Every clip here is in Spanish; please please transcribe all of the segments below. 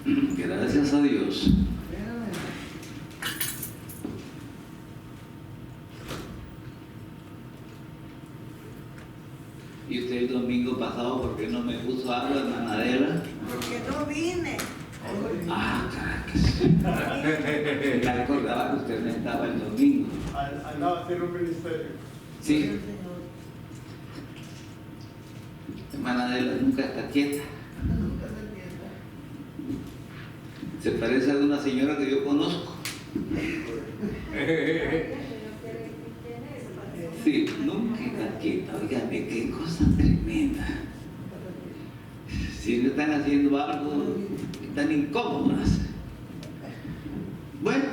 Gracias a Dios. ¿Y usted el domingo pasado por qué no me puso agua en manadera? Porque no vine. Ah, caracas. Me acordaba que usted no estaba el domingo. Andaba haciendo un ministerio. Sí. Manadera nunca está quieta. Se parece a una señora que yo conozco. Sí, nunca está quieta. Oígame, qué cosa tremenda. Si no están haciendo algo, están incómodas. Bueno.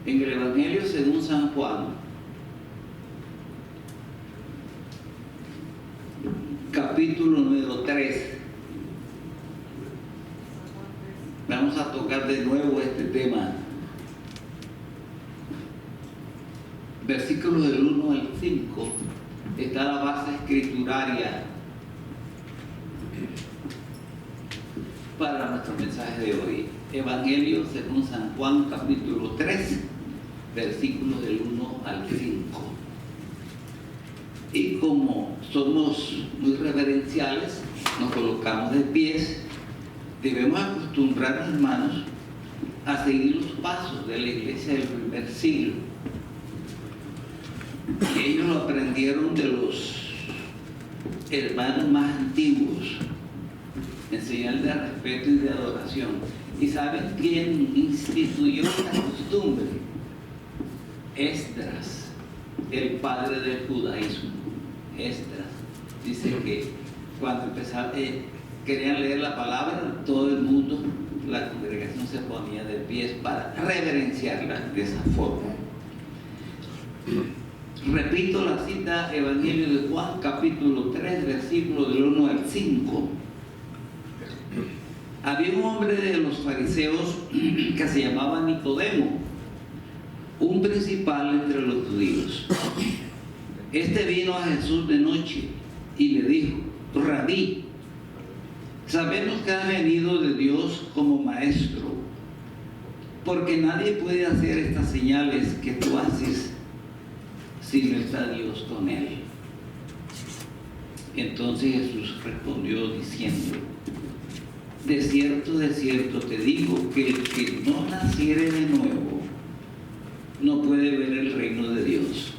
En el Evangelio según San Juan, capítulo número 3, vamos a tocar de nuevo este tema. Versículos del 1 al 5 está la base escrituraria para nuestro mensaje de hoy. Evangelio según San Juan, capítulo 3, versículos del 1 al 5. Y como somos muy reverenciales, nos colocamos de pies. Debemos acostumbrarnos, hermanos, a seguir los pasos de la iglesia del primer siglo. Ellos lo aprendieron de los hermanos más antiguos, en señal de respeto y de adoración. ¿Y saben quién instituyó esta costumbre? Esdras, el padre del judaísmo. Esdras dice que cuando querían leer la palabra, todo el mundo, la congregación se ponía de pies para reverenciarla de esa forma. Repito la cita, Evangelio de Juan, capítulo 3, versículo del 1 al 5. Había un hombre de los fariseos que se llamaba Nicodemo, un principal entre los judíos. Este vino a Jesús de noche y le dijo: Rabí, sabemos que has venido de Dios como maestro, porque nadie puede hacer estas señales que tú haces si no está Dios con él. Entonces Jesús respondió diciendo: de cierto te digo que el que no naciere de nuevo no puede ver el reino de Dios.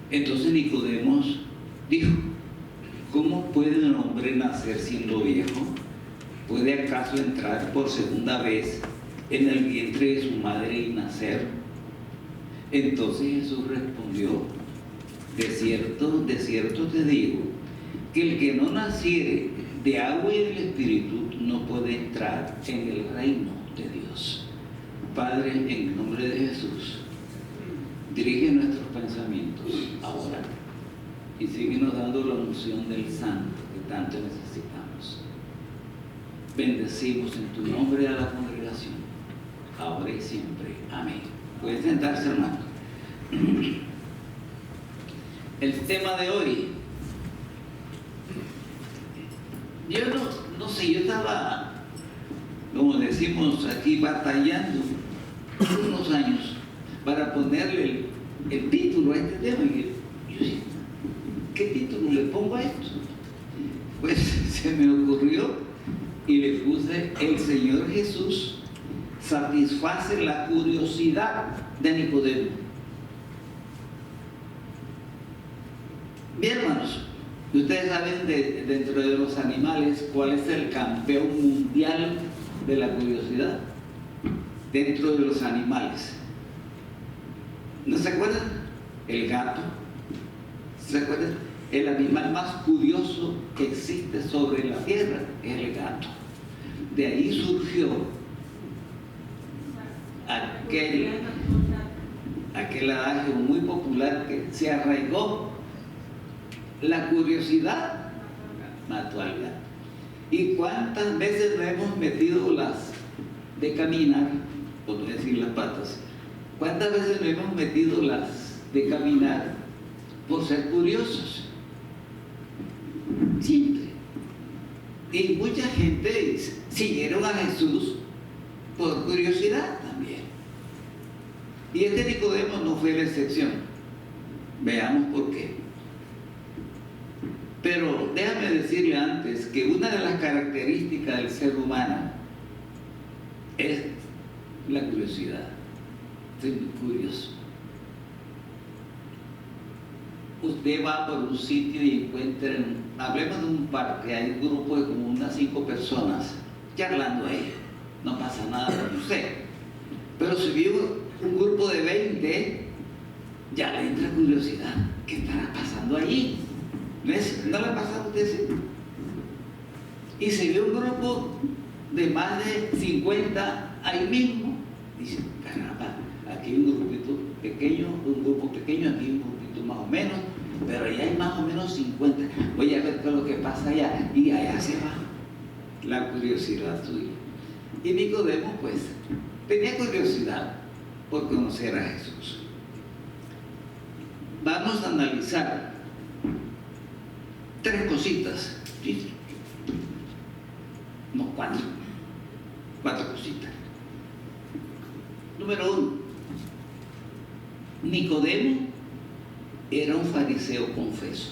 Entonces Nicodemo dijo: ¿cómo puede un hombre nacer siendo viejo? ¿Puede acaso entrar por segunda vez en el vientre de su madre y nacer? Entonces Jesús respondió: de cierto te digo que el que no naciere de agua y del Espíritu no puede entrar en el reino de Dios. Padre, en el nombre de Jesús, dirige nuestros pensamientos ahora y síguenos dando la unción del Santo que tanto necesitamos. Bendecimos en tu nombre a la congregación, ahora y siempre. Amén. Pueden sentarse, hermanos. El tema de hoy, yo no sé, yo estaba, como decimos aquí, batallando unos años para ponerle el título a este tema. Y yo decía: ¿qué título le pongo a esto? Pues se me ocurrió y le puse: el Señor Jesús satisface la curiosidad de Nicodemo. Bien, hermanos, ustedes saben dentro de los animales cuál es el campeón mundial de la curiosidad dentro de los animales. ¿No se acuerdan? El gato. ¿Se acuerdan? El animal más curioso que existe sobre la tierra es el gato. De ahí surgió aquel adagio muy popular que se arraigó: la curiosidad mató al gato. ¿Y cuántas veces nos hemos metido las de caminar por no decir las patas. ¿Cuántas veces nos hemos metido las de caminar por ser curiosos? Siempre. Y mucha gente siguieron a Jesús por curiosidad también. Y este Nicodemo no fue la excepción. Veamos por qué. Pero déjame decirle antes que una de las características del ser humano es la curiosidad. Estoy muy curioso. Usted va por un sitio y encuentra, hablemos de un parque, hay un grupo de como unas 5 personas charlando ahí. No pasa nada con usted. Pero si vio un grupo de 20, ya le entra curiosidad. ¿Qué estará pasando allí? ¿No le ha pasado a usted así? Y si ve un grupo de más de 50 ahí mismo, dice, caramba, aquí hay un grupito pequeño, un grupo pequeño, aquí un grupito más o menos, pero allá hay más o menos 50. Voy a ver qué es lo que pasa allá. Y allá se va la curiosidad tuya. Y Nicodemo, pues, tenía curiosidad por conocer a Jesús. Vamos a analizar 3 cositas, ¿sí? No, 4 cositas. Número 1, Nicodemo era un fariseo confeso.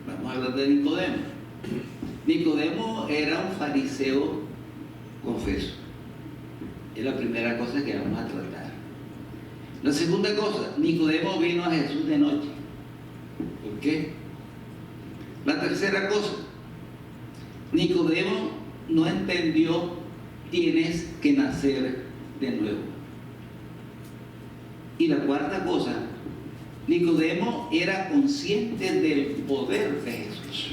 Vamos a hablar de Nicodemo. Nicodemo era un fariseo confeso. Es la primera cosa que vamos a tratar. La segunda cosa, Nicodemo vino a Jesús de noche. ¿Por qué? La tercera cosa, Nicodemo no entendió, tienes que nacer de nuevo. Y la cuarta cosa, Nicodemo era consciente del poder de Jesús.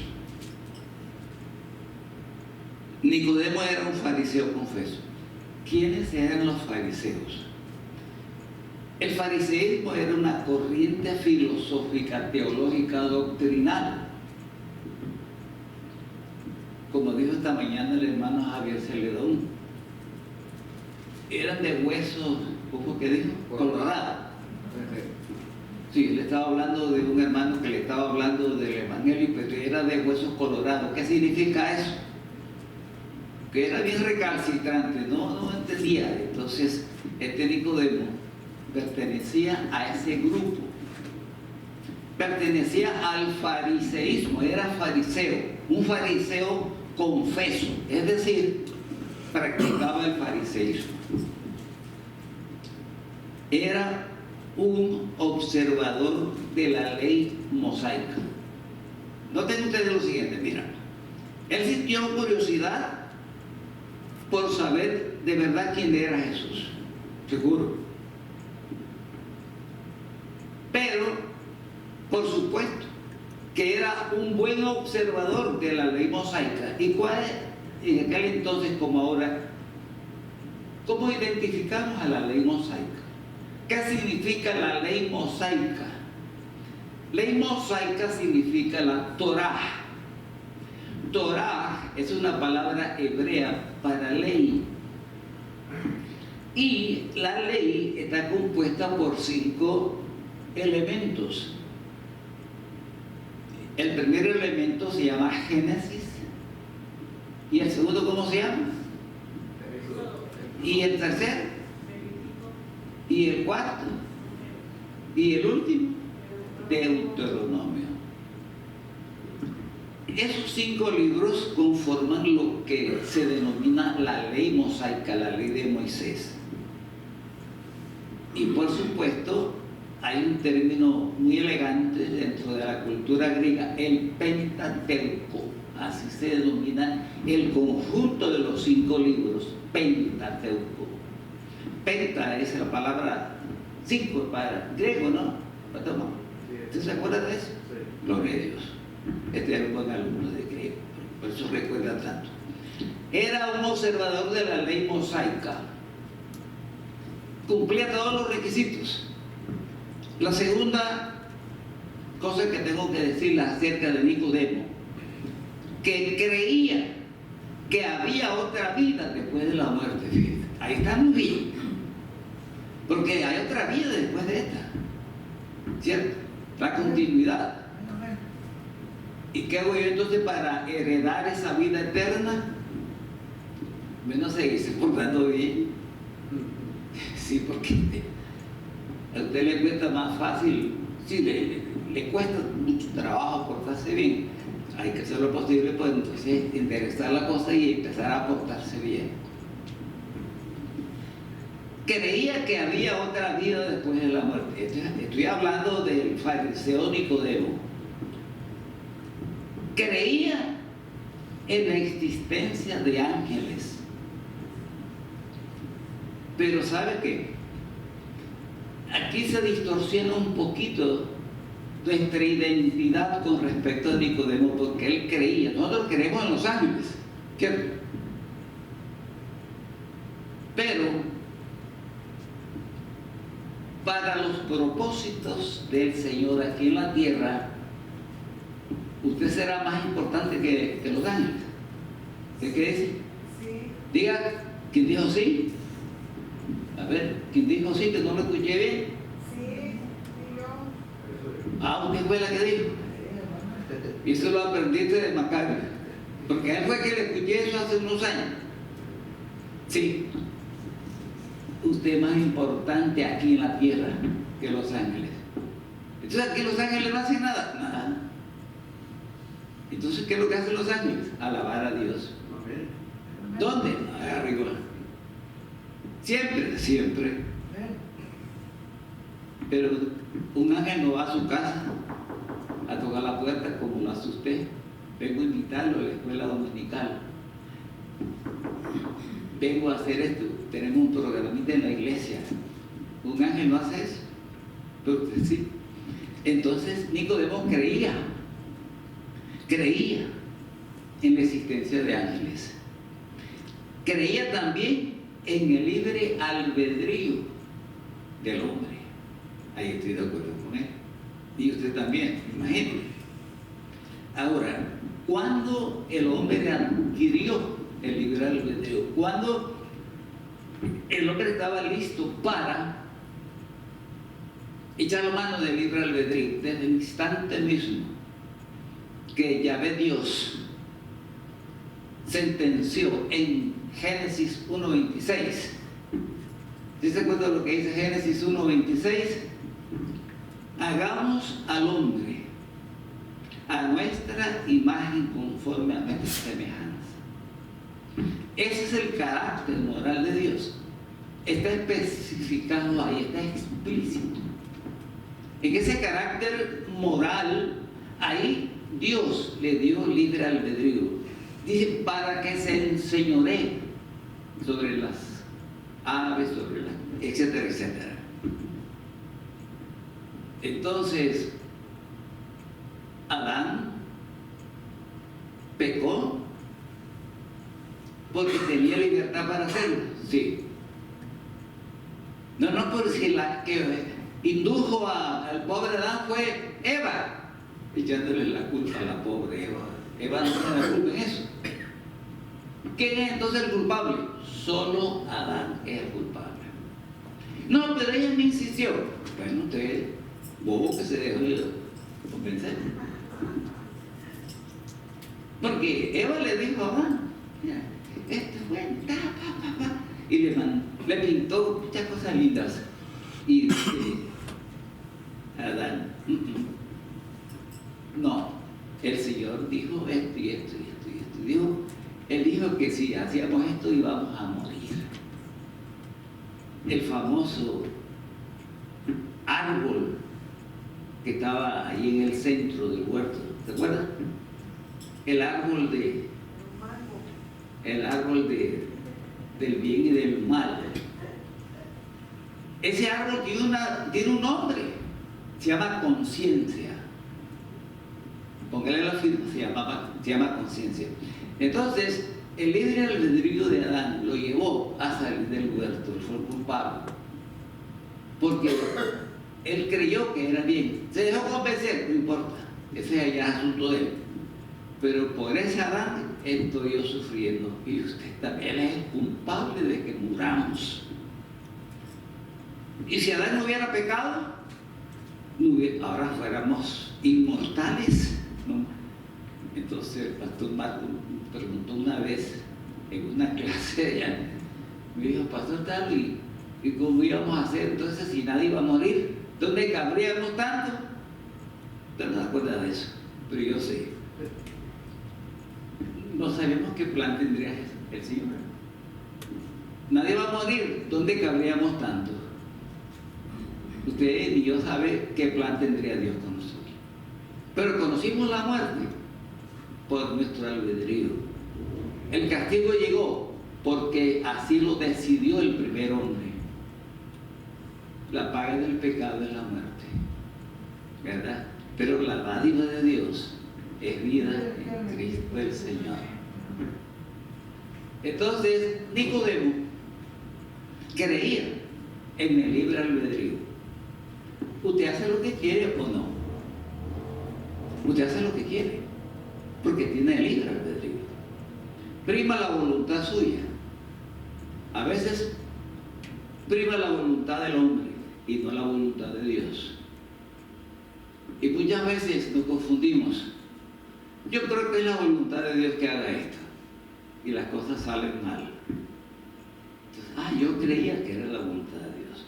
Nicodemo era un fariseo confeso. ¿Quiénes eran los fariseos? El fariseísmo era una corriente filosófica, teológica, doctrinal. Como dijo esta mañana el hermano Javier Celedón, eran de huesos, ¿cómo que dijo? Colorado. Sí, le estaba hablando de un hermano que le estaba hablando del evangelio, pero era de huesos colorados. ¿Qué significa eso? Que era bien recalcitrante, no entendía. Entonces, este Nicodemo pertenecía a ese grupo, pertenecía al fariseísmo, era fariseo, un fariseo confeso, es decir, practicaba el fariseísmo. Era un observador de la ley mosaica. Noten ustedes lo siguiente, mira, él sintió curiosidad por saber de verdad quién era Jesús, seguro. Pero, por supuesto, que era un buen observador de la ley mosaica. ¿Y cuál es, en aquel entonces como ahora, cómo identificamos a la ley mosaica? ¿Qué significa la ley mosaica? Ley mosaica significa la Torá. Torá es una palabra hebrea para ley. Y la ley está compuesta por 5 elementos. El primer elemento se llama Génesis. ¿Y el segundo cómo se llama? ¿Y el tercero? ¿Y el cuarto? ¿Y el último? Deuteronomio. Esos 5 libros conforman lo que se denomina la ley mosaica, la ley de Moisés. Y por supuesto, hay un término muy elegante dentro de la cultura griega, el Pentateuco. Así se denomina el conjunto de los 5 libros, Pentateuco. Penta es la palabra 5 para griego, ¿no? ¿Usted se acuerda de eso? Sí. Gloria a Dios. Este era un buen alumno de griego, por eso recuerda tanto. Era un observador de la ley mosaica. Cumplía todos los requisitos. La segunda cosa que tengo que decirle acerca de Nicodemo, que creía que había otra vida después de la muerte, fíjate. Ahí estamos bien. Porque hay otra vida después de esta. ¿Cierto? La continuidad. ¿Y qué hago yo entonces para heredar esa vida eterna? Bueno, seguirse portando bien. Sí, porque a usted le cuesta más fácil. Sí, le cuesta mucho trabajo portarse bien. Hay que hacer lo posible, pues entonces interesar la cosa y empezar a portarse bien. Creía que había otra vida después de la muerte. Estoy hablando del fariseo Nicodemo. Creía en la existencia de ángeles. Pero ¿sabe qué? Aquí se distorsiona un poquito nuestra identidad con respecto a Nicodemo, porque él creía. Nosotros creemos en los ángeles, ¿cierto? Pero para los propósitos del Señor aquí en la tierra, usted será más importante que los ángeles. ¿Qué quiere decir? Sí. Diga, ¿quién dijo sí? A ver, ¿quién dijo sí? Que no lo escuché bien. Sí, yo. Usted fue la que dijo. Y eso lo aprendiste de Macario. Porque a él fue que le escuché eso hace unos años. Sí. Usted es más importante aquí en la tierra que los ángeles. Entonces aquí los ángeles no hacen nada. Nada. Entonces, ¿qué es lo que hacen los ángeles? Alabar a Dios. ¿Dónde? Arriba. Siempre, siempre. Pero un ángel no va a su casa a tocar la puerta como lo hace usted. Vengo a invitarlo a la escuela dominical. Vengo a hacer esto. Tenemos un programita en la iglesia. Un ángel no hace eso. Pero usted sí. Entonces Nicodemo creía en la existencia de ángeles. Creía también en el libre albedrío del hombre. Ahí estoy de acuerdo con él. Y usted también, imagínate. Ahora, ¿cuándo el hombre adquirió el libre albedrío? Cuando el hombre estaba listo para echar la mano del libre albedrío, desde el instante mismo que Yahvé Dios sentenció en Génesis 1:26. ¿Sí se acuerda lo que dice Génesis 1:26? Hagamos al hombre a nuestra imagen conforme a nuestra semejanza. Ese es el carácter moral de Dios. Está especificado ahí, está explícito. En ese carácter moral, ahí Dios le dio libre albedrío. Dice, para que se enseñoree sobre las aves, sobre las, etcétera, etcétera. Entonces, Adán pecó porque tenía libertad para hacerlo. Sí. No, porque la que indujo al pobre Adán fue Eva, echándole la culpa a la pobre Eva. Eva no tiene la culpa en eso. ¿Quién es entonces el culpable? Solo Adán es el culpable. No, pero ella me insistió. Bueno, usted, bobo que se dejó convencer. Porque Eva le dijo a Adán, mira, esto es bueno, y le pintó muchas cosas lindas. Y dice, Adán, no, el Señor dijo esto y esto y esto y esto. Él dijo que si hacíamos esto íbamos a morir. El famoso árbol que estaba ahí en el centro del huerto, ¿se acuerdan? El árbol del bien y del mal. Ese árbol tiene un nombre, se llama conciencia. Póngale la firma, se llama conciencia. Entonces, el libre albedrío de Adán lo llevó a salir del huerto, él fue culpable. Porque él creyó que era bien. Se dejó convencer, no importa, ese ya es asunto de él. Pero por ese Adán estoy yo sufriendo y usted también es culpable de que muramos. Y si Adán no hubiera pecado, ahora fuéramos inmortales, ¿no? Entonces el pastor Marco me preguntó una vez en una clase allá, me dijo, pastor tal, ¿y cómo íbamos a hacer entonces si nadie iba a morir? ¿Dónde cabríamos tanto? Usted no se acuerda de eso, pero yo sé. No sabemos qué plan tendría el Señor. Nadie va a morir, ¿dónde cabríamos tanto? Usted y yo sabe qué plan tendría Dios con nosotros. Pero conocimos la muerte por nuestro albedrío. El castigo llegó porque así lo decidió el primer hombre. La paga del pecado es la muerte, ¿verdad? Pero la dádiva de Dios es vida en Cristo el Señor. Entonces Nicodemo creía en el libre albedrío. ¿Usted hace lo que quiere o no? Usted hace lo que quiere, porque tiene el libre albedrío. Prima la voluntad suya. A veces prima la voluntad del hombre y no la voluntad de Dios. Y muchas veces nos confundimos. Yo creo que es la voluntad de Dios que haga esto, y las cosas salen mal. Entonces, yo creía que era la voluntad de Dios.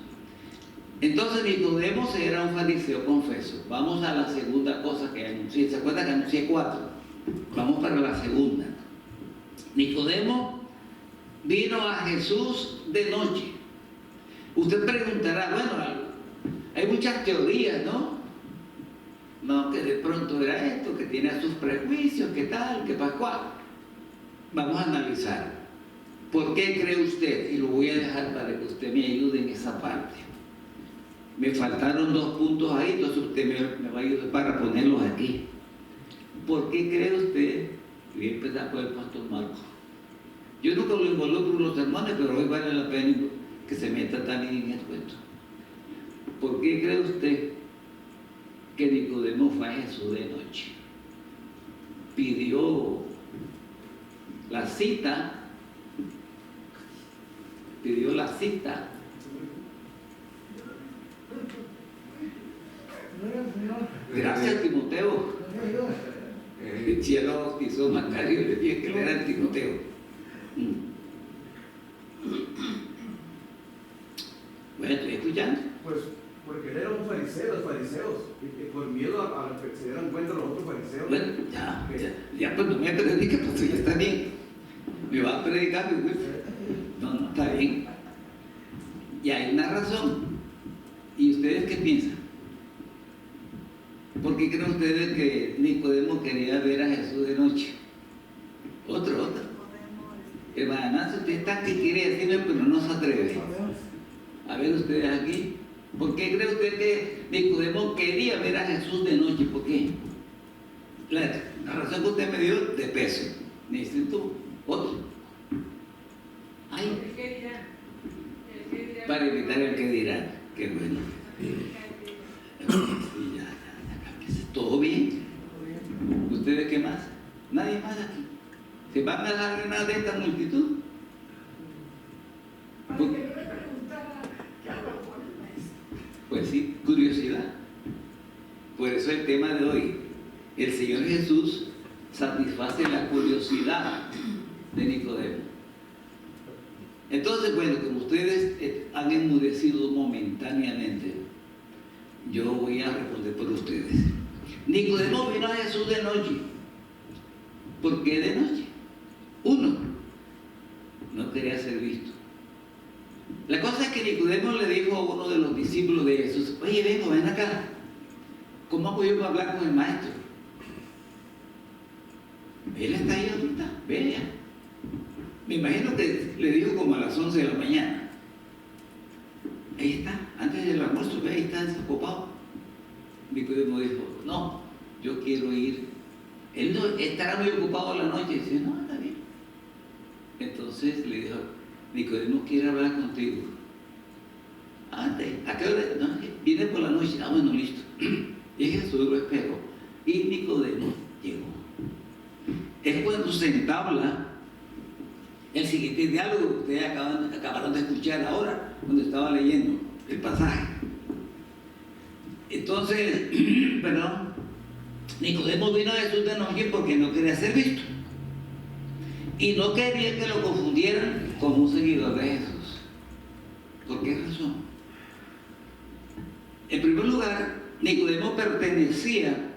Entonces Nicodemo era un fariseo confeso. Vamos a la segunda cosa que anuncié. ¿Se acuerdan que anuncié 4? Vamos para la segunda. Nicodemo vino a Jesús de noche. Usted preguntará, bueno, hay muchas teorías, ¿no? No, que de pronto era esto, que tiene sus prejuicios, que tal, que pascual. Vamos a analizar. ¿Por qué cree usted? Y lo voy a dejar para que usted me ayude en esa parte. Me faltaron 2 puntos ahí, entonces usted me va a ayudar para ponerlos aquí. ¿Por qué cree usted? Voy a empezar por el pastor Marco. Yo nunca lo involucro en los sermones, pero hoy vale la pena que se meta también en el cuento. ¿Por qué cree usted que Nicodemo fue a Jesús de noche? Pidió la cita. Gracias, Timoteo. El cielo bautizó Macario, le dije que él era el Timoteo. Bueno, estoy escuchando. Pues porque él era un fariseo, los fariseos, y por miedo a que se dieran cuenta los otros fariseos. Bueno, ya pues no me predique, pues ya está bien. Me va a predicar, pues. No, está bien. Y hay una razón. ¿Y ustedes qué piensan? ¿Por qué creen ustedes que Nicodemo quería ver a Jesús de noche? Otro. Hermana, usted está que quiere decirme, pero no se atreve. A ver ustedes aquí. ¿Por qué cree usted que Nicodemo quería ver a Jesús de noche? ¿Por qué? La razón que usted me dio de peso. Necesito otro. El que dirá. Para evitar el que dirán. Qué bueno. ¿Todo bien? ¿Ustedes qué más? ¿Nadie más aquí? ¿Se van a dar una de esta multitud? Pues sí, curiosidad. Por eso el tema de hoy, el Señor Jesús satisface la curiosidad de Nicodemo. Entonces, bueno, como ustedes han enmudecido momentáneamente, yo voy a responder por ustedes. Nicodemo vino a Jesús de noche. ¿Por qué de noche? 1, no quería ser visto. La cosa es que Nicodemo le dijo a uno de los discípulos de Jesús: oye, ven acá. ¿Cómo hago yo para hablar con el maestro? Él está ahí ahorita, ve ya. Me imagino que le dijo como a las 11 de la mañana. Ahí está, antes del almuerzo, ve, ahí está desocupado. Nicodemo dijo: no, yo quiero ir. Él no estará muy ocupado en la noche. Y dice: no, está bien. Entonces le dijo: Nicodemo quiere hablar contigo. ¿A qué hora? No, viene por la noche. Bueno, listo. Y Jesús lo esperó. Y Nicodemo llegó. Es cuando se entabla el siguiente diálogo que ustedes acabaron de escuchar ahora, cuando estaba leyendo. el pasaje. Entonces, perdón, Nicodemo vino a Jesús de noche porque no quería ser visto. Y no quería que lo confundieran con un seguidor de Jesús. ¿Por qué razón? En primer lugar, Nicodemo pertenecía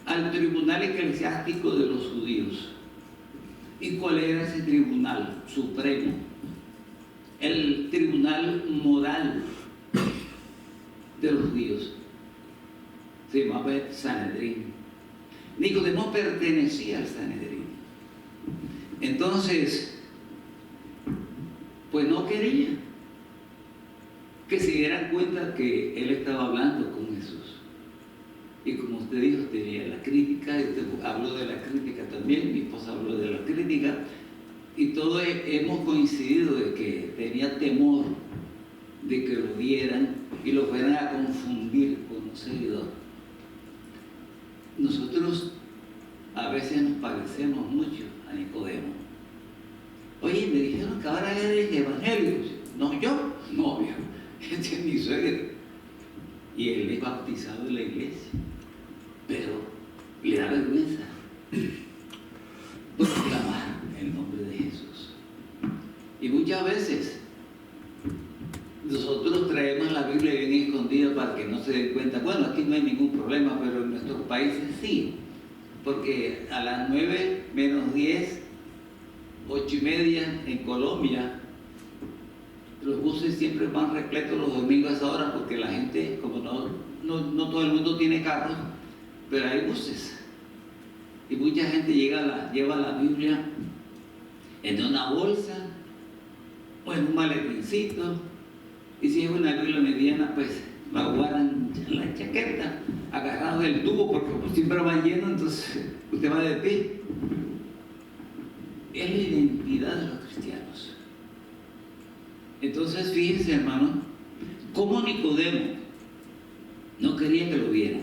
al tribunal eclesiástico de los judíos. ¿Y cuál era ese tribunal supremo? El tribunal moral de los judíos. Se llamaba el Sanedrín. Nicodemo pertenecía al Sanedrín. Entonces, pues no quería que se dieran cuenta que él estaba hablando con Jesús. Y como usted dijo, tenía la crítica, usted habló de la crítica también, mi esposa habló de la crítica, y todos hemos coincidido de que tenía temor de que lo vieran y lo fueran a confundir con un seguidor. Nosotros a veces nos parecemos mucho a Nicodemo. Oye, me dijeron que ahora eres evangélico. No, yo, no, viejo, este es mi suegro. Y él es bautizado en la iglesia, pero le da vergüenza proclamar el nombre de Jesús. Y muchas veces nosotros traemos la Biblia bien escondida para que no se den cuenta. Bueno, aquí no hay ningún problema, pero en nuestros países sí, porque a las 9 menos 10, 8:30 en Colombia, los buses siempre van repletos los domingos a esa hora, porque la gente, como no todo el mundo tiene carros, pero hay buses. Y mucha gente lleva la Biblia en una bolsa o en un maletincito. Y si es una Biblia mediana, pues la guardan en la chaqueta, agarrado del tubo, porque como siempre va lleno, entonces usted va de pie. Es la identidad de los cristianos. Entonces, fíjense, hermano, cómo Nicodemo no quería que lo vieran.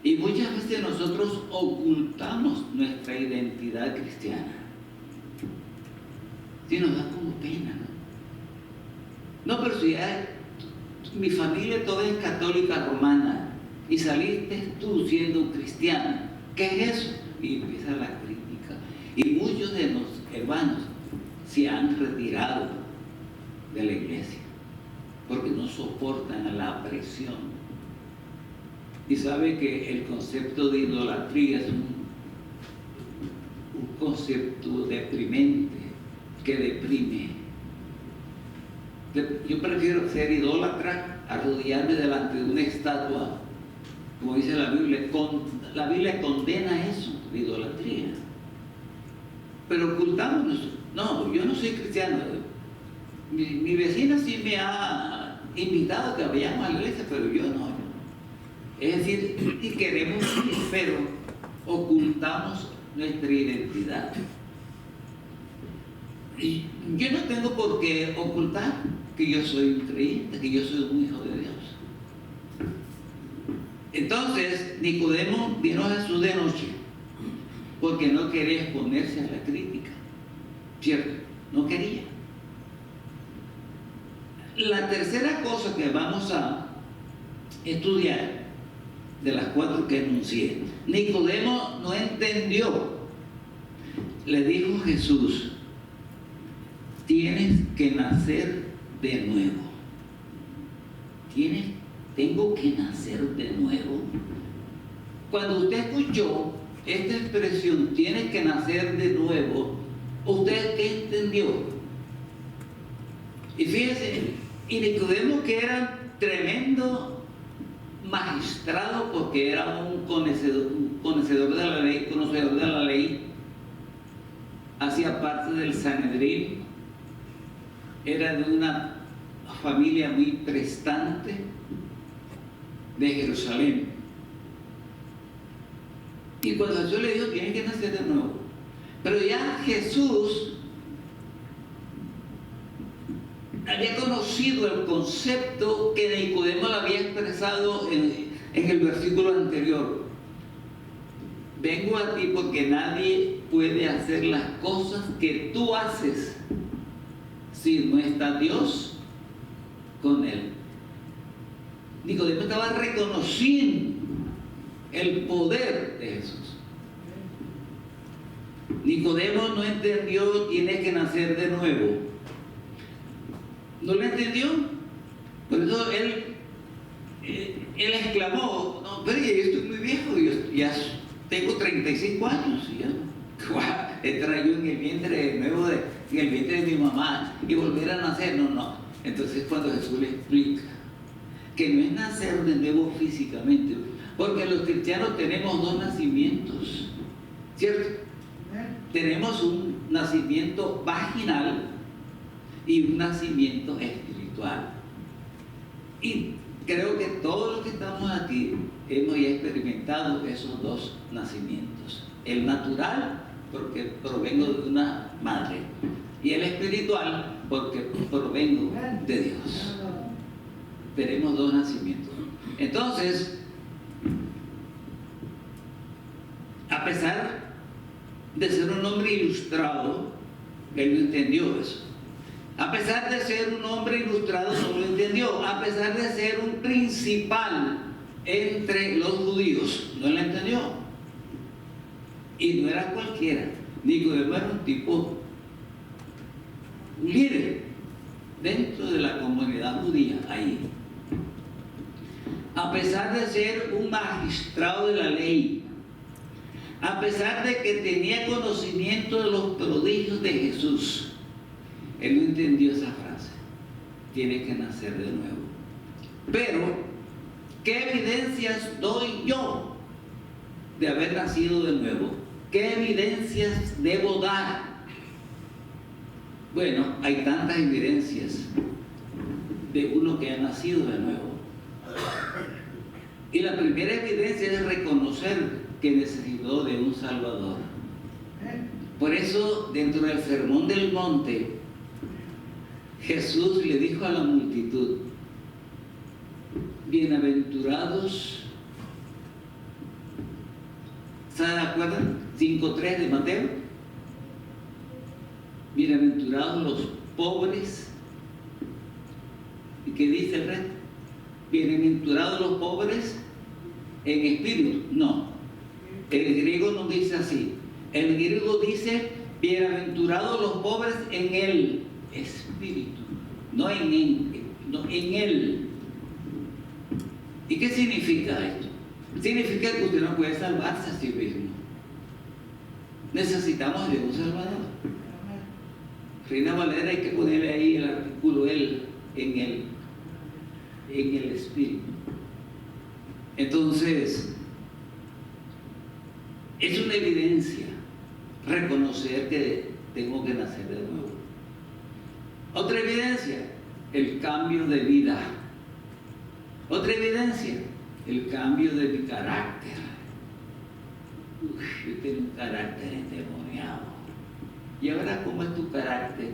Y muchas veces nosotros ocultamos nuestra identidad cristiana. Sí, nos da como pena, ¿no? No, pero si mi familia toda es católica romana y saliste tú siendo cristiano, ¿qué es eso? Y empieza la crítica. Y muchos de los hermanos se han retirado de la iglesia porque no soportan la presión. Y sabe que el concepto de idolatría es un concepto deprimente, que deprime. Yo prefiero ser idólatra, arrodillarme delante de una estatua, como dice la Biblia. La Biblia condena eso, la idolatría. Pero ocultamos. No, yo no soy cristiano. Mi vecina sí me ha invitado a que vayamos a la iglesia, pero yo no. Es decir, y queremos ir, pero ocultamos nuestra identidad. Y yo no tengo por qué ocultar que yo soy un creyente, que yo soy un hijo de Dios. Entonces, Nicodemo vino a Jesús de noche porque no quería exponerse a la crítica. ¿Cierto? No quería. La tercera cosa que vamos a estudiar, de las 4 que enuncié, Nicodemo no entendió. Le dijo Jesús: tienes que nacer de nuevo. Tengo que nacer de nuevo. Cuando usted escuchó esta expresión, tienes que nacer de nuevo, ¿usted qué entendió? Y fíjese, y Nicodemo, que era tremendo magistrado, porque era un conocedor de la ley, hacía parte del Sanedrín, era de una familia muy prestante de Jerusalén. Y cuando Jesús le dijo, tienes que nacer de nuevo, pero ya Jesús había conocido el concepto que Nicodemo le había expresado en el versículo anterior. Vengo a ti porque nadie puede hacer las cosas que tú haces si no está Dios con él. Nicodemo estaba reconociendo el poder de Jesús. Nicodemo no entendió, tiene que nacer de nuevo. No lo entendió. Por eso él exclamó, no, pero yo estoy muy viejo, yo ya tengo 35 años, y ya entrar yo en el vientre de nuevo, en el vientre de mi mamá y volver a nacer, no. Entonces cuando Jesús le explica que no es nacer de nuevo físicamente, porque los cristianos tenemos dos nacimientos, ¿cierto? Tenemos un nacimiento vaginal y un nacimiento espiritual. Y creo que todos los que estamos aquí hemos ya experimentado esos dos nacimientos. El natural, porque provengo de una madre, y el espiritual, porque provengo de Dios. Tenemos dos nacimientos. Entonces, a pesar de ser un hombre ilustrado, él no entendió eso. A pesar de ser un hombre ilustrado, no lo entendió. A pesar de ser un principal entre los judíos, no lo entendió. Y no era cualquiera. Nicodemo era un tipo, un líder dentro de la comunidad judía, ahí. A pesar de ser un magistrado de la ley, a pesar de que tenía conocimiento de los prodigios de Jesús, él no entendió esa frase. Tiene que nacer de nuevo. Pero, ¿qué evidencias doy yo de haber nacido de nuevo? ¿Qué evidencias debo dar? Bueno, hay tantas evidencias de uno que ha nacido de nuevo. Y la primera evidencia es reconocer que necesitó de un Salvador. Por eso, dentro del Sermón del Monte, Jesús le dijo a la multitud: bienaventurados, ¿se acuerdan? 5:3 de Mateo. Bienaventurados los pobres. ¿Y qué dice el resto? Bienaventurados los pobres en espíritu. No, el griego no dice así. El griego dice bienaventurados los pobres en el espíritu, no en él. ¿Y qué significa esto? Significa que usted no puede salvarse a sí mismo. Necesitamos de un Salvador. Reina Valera, hay que ponerle ahí el artículo él en el espíritu. Entonces, es una evidencia reconocer que tengo que nacer de nuevo. Otra evidencia, el cambio de vida. Otra evidencia, el cambio de mi carácter. Yo tengo un carácter endemoniado. ¿Y ahora cómo es tu carácter?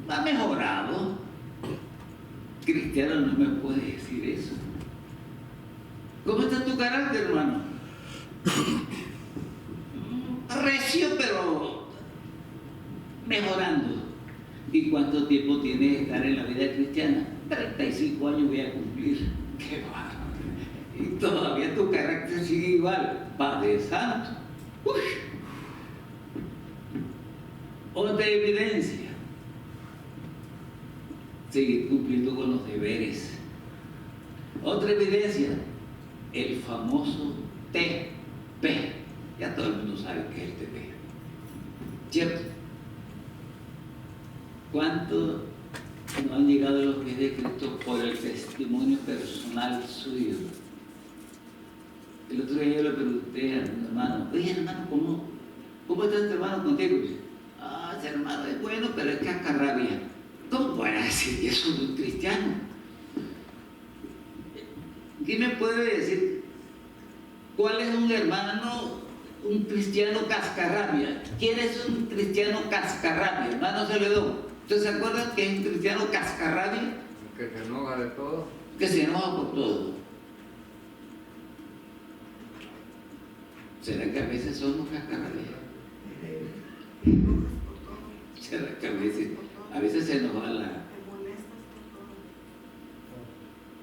Ha mejorado. Cristiano no me puede decir eso. ¿Cómo está tu carácter, hermano? Recio, pero mejorando. ¿Y cuánto tiempo tiene que estar en la vida cristiana? 35 años voy a cumplir. ¡Qué bárbaro! Y todavía tu carácter sigue igual. Padre Santo. ¡Uy! Otra evidencia: seguir cumpliendo con los deberes. Otra evidencia: el famoso TP. Ya todo el mundo sabe qué es el TP, ¿cierto? ¿Cuántos no han llegado a los pies de Cristo por el testimonio personal suyo? El otro día yo le pregunté a mi hermano: oye, hermano, ¿cómo está este hermano contigo? Ese hermano es bueno, pero es cascarrabia. ¿Cómo puede decir eso de un cristiano? ¿Quién me puede decir cuál es un hermano, un cristiano cascarrabia? ¿Quién es un cristiano cascarrabia? Hermano Celedón, ¿ustedes se acuerdan que es un cristiano cascarrabia? Que se enoja de todo. Que se enoja por todo. ¿Será que a veces somos cascarrabias? ¿Será que a veces se enoja la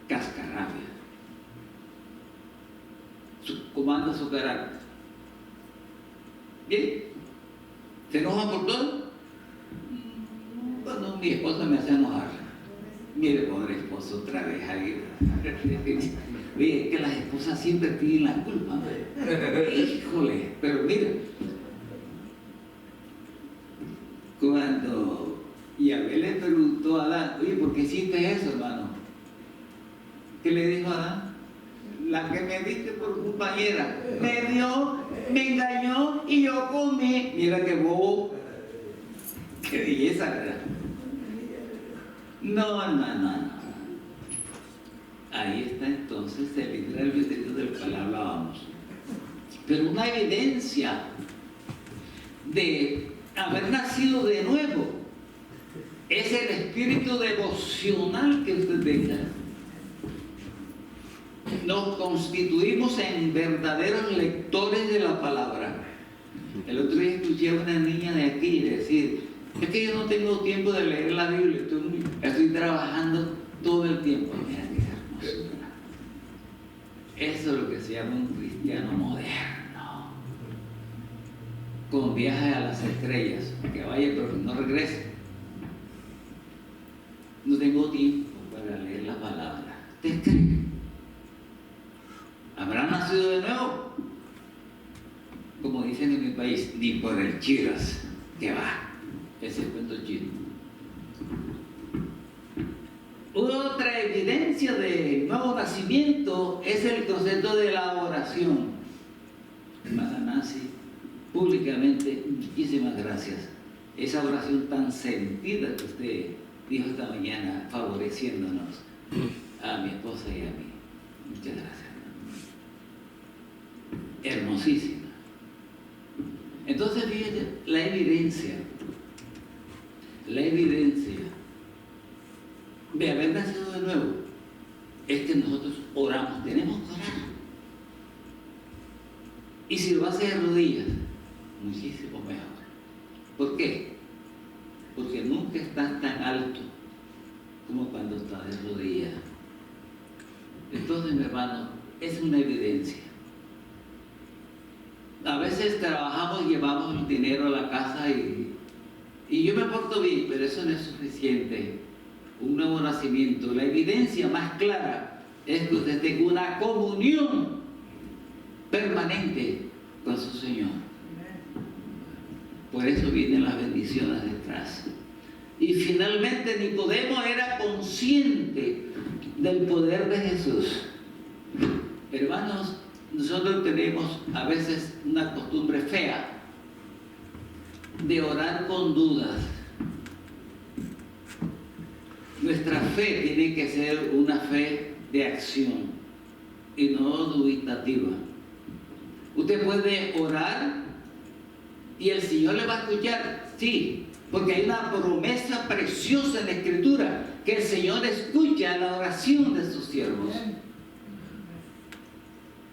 cascarrabia? ¿Cómo anda su carácter? ¿Bien? ¿Se enoja por todo? Cuando mi esposa me hace enojar. Mire, pobre esposo, otra vez ahí. Oye, es que las esposas siempre tienen la culpa, ¿no? Híjole, pero mira, cuando Yahvé le preguntó a Adán, oye, ¿por qué hiciste eso, hermano? ¿Qué le dijo a Adán? La que me diste por compañera me dio, me engañó y yo comí. Mira qué bobo, qué belleza, ¿verdad? No. Ahí está entonces el literal misterio del cual hablábamos. Pero una evidencia de haber nacido de nuevo es el espíritu devocional que usted tenga. Nos constituimos en verdaderos lectores de la palabra. El otro día escuché a una niña de aquí decir: es que yo no tengo tiempo de leer la Biblia, estoy trabajando todo el tiempo. Mira qué hermosura. Eso es lo que se llama un cristiano moderno, con viaje a las estrellas, que vaya pero que no regrese. No tengo tiempo para leer la palabra. ¿Te cree? ¿Habrá nacido de nuevo? Como dicen en mi país, ni por el chiras, que va. Ese es el cuento chino. Otra evidencia de nuevo nacimiento es el concepto de la oración. Hermana Nancy, públicamente, muchísimas gracias. Esa oración tan sentida que usted dijo esta mañana, favoreciéndonos a mi esposa y a mí. Muchas gracias. Hermosísima. Entonces, fíjense, la evidencia de haber nacido de nuevo es que nosotros oramos, tenemos que orar. Y si lo hace de rodillas, muchísimo mejor. ¿Por qué? Porque nunca estás tan alto como cuando estás de rodillas. Entonces, mi hermano, es una evidencia. A veces trabajamos, llevamos el dinero a la casa y yo me porto bien, pero eso no es suficiente. Un nuevo nacimiento, la evidencia más clara es que usted tenga una comunión permanente con su Señor. Por eso vienen las bendiciones detrás. Y finalmente Nicodemo era consciente del poder de Jesús. Hermanos, nosotros tenemos a veces una costumbre fea de orar con dudas. Nuestra fe tiene que ser una fe de acción y no dubitativa. Usted puede orar y el Señor le va a escuchar, sí, porque hay una promesa preciosa en la Escritura, que el Señor escucha la oración de sus siervos.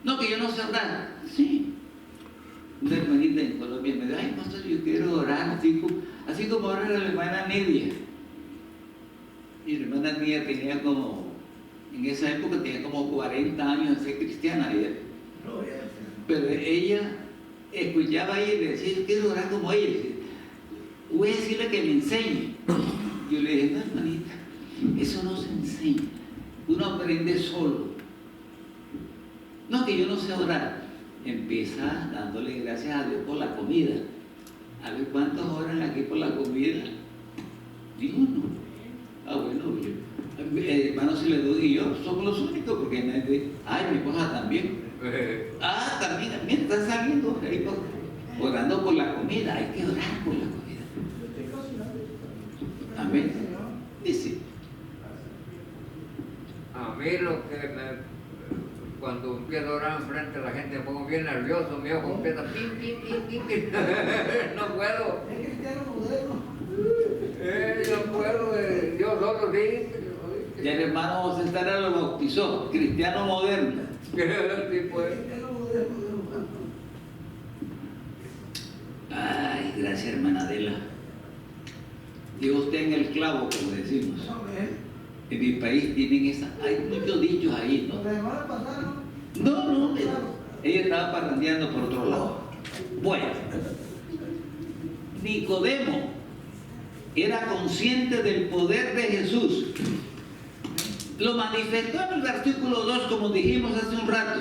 No, que yo no sé orar. Sí. Una hermanita en Colombia me dijo: ay, pastor, yo quiero orar así como ora la hermana Nidia. Y la hermana Nidia tenía como, en esa época tenía como 40 años de ser cristiana. Pero ella escuchaba a ella y le decía: yo quiero orar como ella. Voy a decirle que me enseñe. Yo le dije: no, hermanita, eso no se enseña. Uno aprende solo. No, que yo no sé orar. Empieza dándole gracias a Dios por la comida. A ver cuántos oran aquí por la comida. Ni uno. Ah, bueno, hermano, si le doy y yo, somos los únicos, porque nadie. Ay, mi esposa también. Ah, también está saliendo ahí orando por la comida. Hay que orar por la comida. Amén. Dice. A mí lo que cuando empiezo a orar enfrente de la gente me pongo bien nervioso, mi ojo empieza pim. No puedo. Es cristiano moderno. No puedo, yo solo sí. Ya el hermano José Estara lo bautizó, cristiano moderno. Sí, pues. Ay, gracias, hermana Adela. Dios usted en el clavo, como decimos. En mi país tienen esa, hay muchos dichos ahí, ¿no? La semana pasada, No, Ella estaba parrandeando por otro lado. Bueno, Nicodemo era consciente del poder de Jesús. Lo manifestó en el versículo 2, como dijimos hace un rato.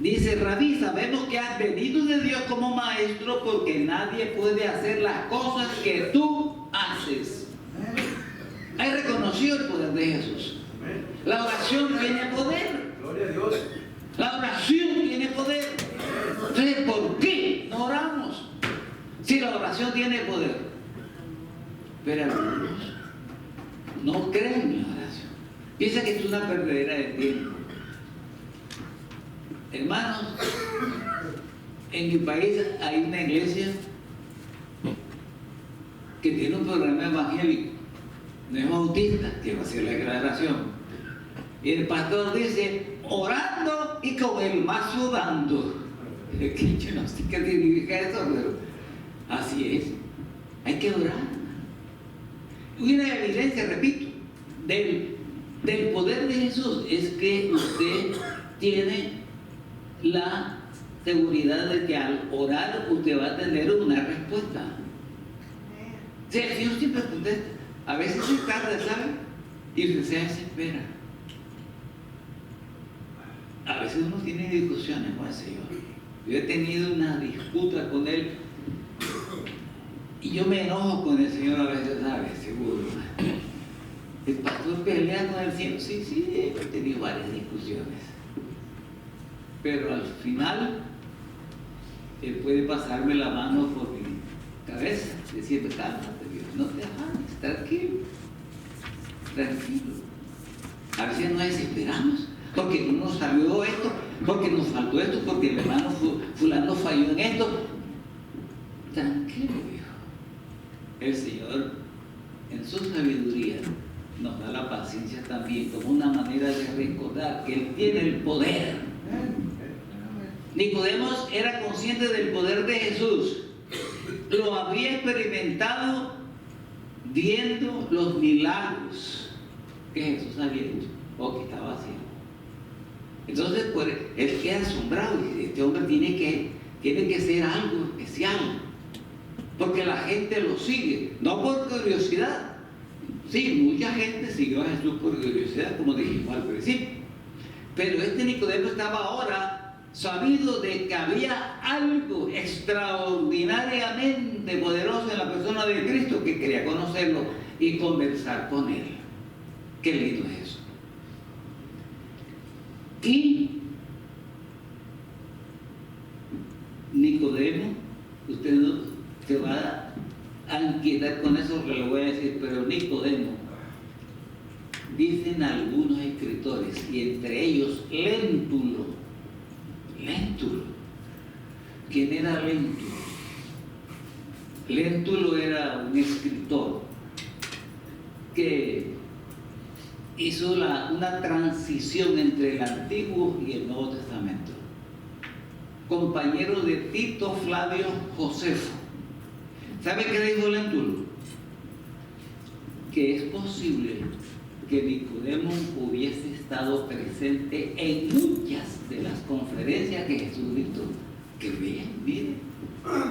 Dice: Rabí, sabemos que has venido de Dios como maestro, porque nadie puede hacer las cosas que tú haces. Ahí reconoció el poder de Jesús. La oración tiene poder. Gloria a Dios. La oración tiene poder. Entonces, ¿por qué no oramos si la oración tiene poder? Pero algunos no creen en la oración. Piensan que es una perdedera de tiempo. Hermanos, en mi país hay una iglesia que tiene un programa evangélico. No es bautista, quiero hacer la aclaración. Y el pastor dice: orando y con el mazo dando. Yo no sé qué significa eso, pero así es. Hay que orar. Y una evidencia, repito, del poder de Jesús es que usted tiene la seguridad de que al orar usted va a tener una respuesta. Sí, el Señor siempre contesta. A veces es tarde, ¿sabe? Y usted se desespera. A veces uno tiene discusiones con el Señor. Yo he tenido una disputa con Él y yo me enojo con el Señor a veces, ¿sabe? Seguro. El pastor pelea con el Señor. Sí, he tenido varias discusiones. Pero al final, Él puede pasarme la mano por mi cabeza, decirme: cálmate, Dios, no te afanes, tranquilo, tranquilo. A veces nos desesperamos porque no nos salió esto, porque nos faltó esto, porque el hermano fulano falló en esto. Tranquilo, hijo. El Señor, en su sabiduría, nos da la paciencia también como una manera de recordar que Él tiene el poder. Nicodemo era consciente del poder de Jesús. Lo había experimentado viendo los milagros que Jesús había hecho o que estaba haciendo. Entonces, pues, él queda asombrado y dice: este hombre tiene que ser algo especial, porque la gente lo sigue, no por curiosidad. Sí, mucha gente siguió a Jesús por curiosidad, como dijimos al principio, pero este Nicodemo estaba ahora sabido de que había algo extraordinariamente poderoso en la persona de Cristo, que quería conocerlo y conversar con Él. Qué lindo es eso. Y Nicodemo, usted no se va a inquietar con eso que le voy a decir, pero Nicodemo, dicen algunos escritores, y entre ellos Léntulo. ¿Quién era Léntulo? Léntulo era un escritor que hizo una transición entre el Antiguo y el Nuevo Testamento. Compañero de Tito Flavio Josefo. ¿Sabe qué dijo Léntulo? Que es posible que Nicodemo hubiese estado presente en muchas de las conferencias que Jesús dictó. Que bien, mire,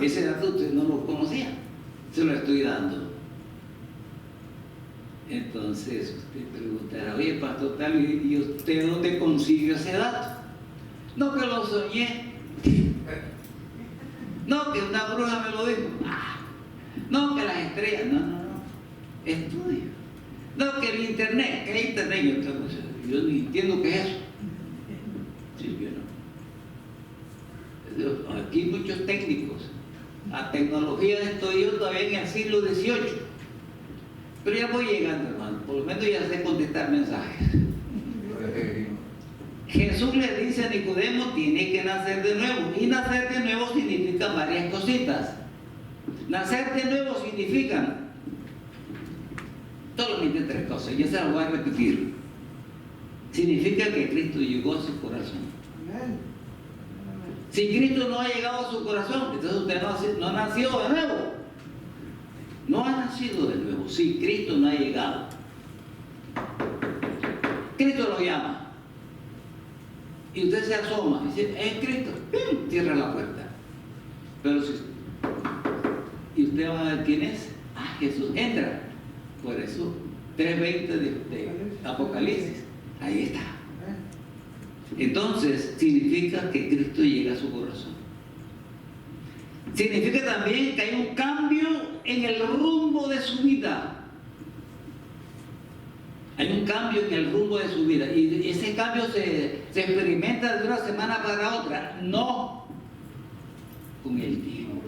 ese dato usted no lo conocía, se lo estoy dando. Entonces usted preguntará: oye, pastor tal, ¿y usted dónde consiguió ese dato? No, que lo soñé. No, que una bruja me lo dijo. No, que las estrellas. No. Estudio. No, que el internet. ¿Qué es internet? Yo ni entiendo qué es eso. Sí, yo no. Aquí hay muchos técnicos. La tecnología estoy yo todavía en el siglo XVIII. Pero ya voy llegando, hermano. Por lo menos ya sé contestar mensajes. Jesús le dice a Nicodemo: tiene que nacer de nuevo. Y nacer de nuevo significa varias cositas. Nacer de nuevo significa solamente 3 cosas. Yo se las voy a repetir. Significa que Cristo llegó a su corazón. Si Cristo no ha llegado a su corazón, entonces usted no ha nacido de nuevo. No ha nacido de nuevo. Si Cristo no ha llegado, Cristo lo llama. y usted se asoma y dice, es Cristo, ¡pum!, cierra la puerta. Pero si y usted va a ver quién es, Jesús, entra. Por eso 3:20 de Apocalipsis, ahí está. Entonces significa que Cristo llega a su corazón. Significa también que hay un cambio en el rumbo de su vida. Hay un cambio en el rumbo de su vida. Y ese cambio se experimenta de una semana para otra. No con el tiempo.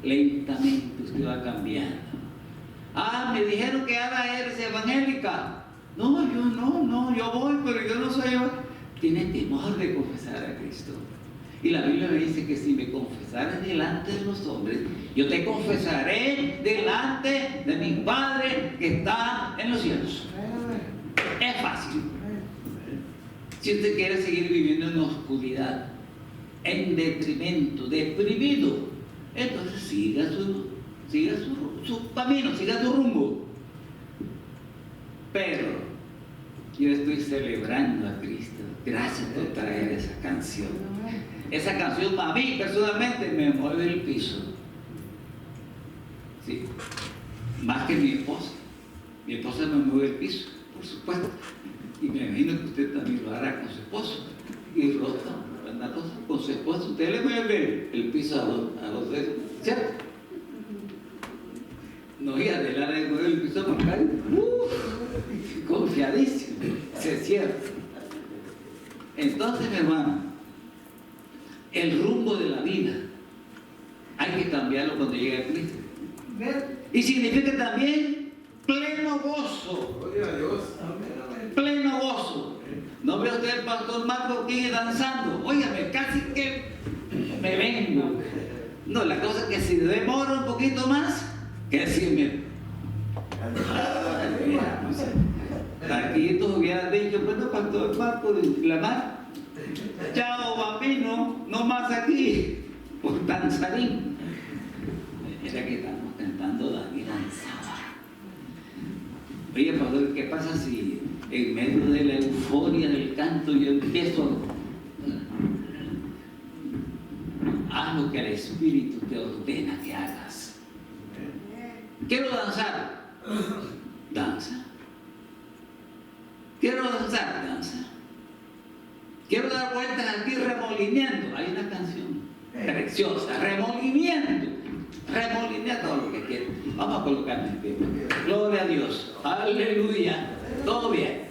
Lentamente usted va cambiando. Me dijeron que ahora eres evangélica. No, yo voy, pero yo no soy evangélica. Tiene temor de confesar a Cristo. Y la Biblia me dice que si me confesares delante de los hombres, yo te confesaré delante de mi Padre que está en los cielos. Es fácil. Si usted quiere seguir viviendo en oscuridad, en detrimento, deprimido, entonces siga su camino, siga su rumbo. Pero yo estoy celebrando a Cristo. Gracias por traer esa canción. Esa canción a mí personalmente me mueve el piso. Sí. Más que mi esposa. Mi esposa me mueve el piso, por supuesto. Y me imagino que usted también lo hará con su esposo. Y Rota, con su esposo, usted le mueve el piso a los dedos, ¿cierto? No, y Adela le mueve el piso con Cari. Confiadísimo. Se cierra. Entonces, mi hermano, el rumbo de la vida hay que cambiarlo cuando llegue a Cristo. Y significa también pleno gozo. Gloria a Dios. Pleno gozo. ¿No ve usted el pastor Marco aquí danzando? Óigame, casi que me vengo. No, la cosa es que si demora un poquito más, que decirme. Aquí estos hubieran dicho, bueno, pastor Marco, la mar. Chao, bambino, no más aquí, por danzarín. Era que estamos cantando David danzaba. Oye, pastor, ¿qué pasa si en medio de la euforia del canto yo empiezo haz lo que el Espíritu te ordena que hagas? Quiero danzar, danza. Quiero danzar, danza. Quiero dar vueltas aquí remolineando. Hay una canción preciosa, remolineando todo lo que quiero. Vamos a colocarnos en pie. Gloria a Dios. Aleluya. Todo bien.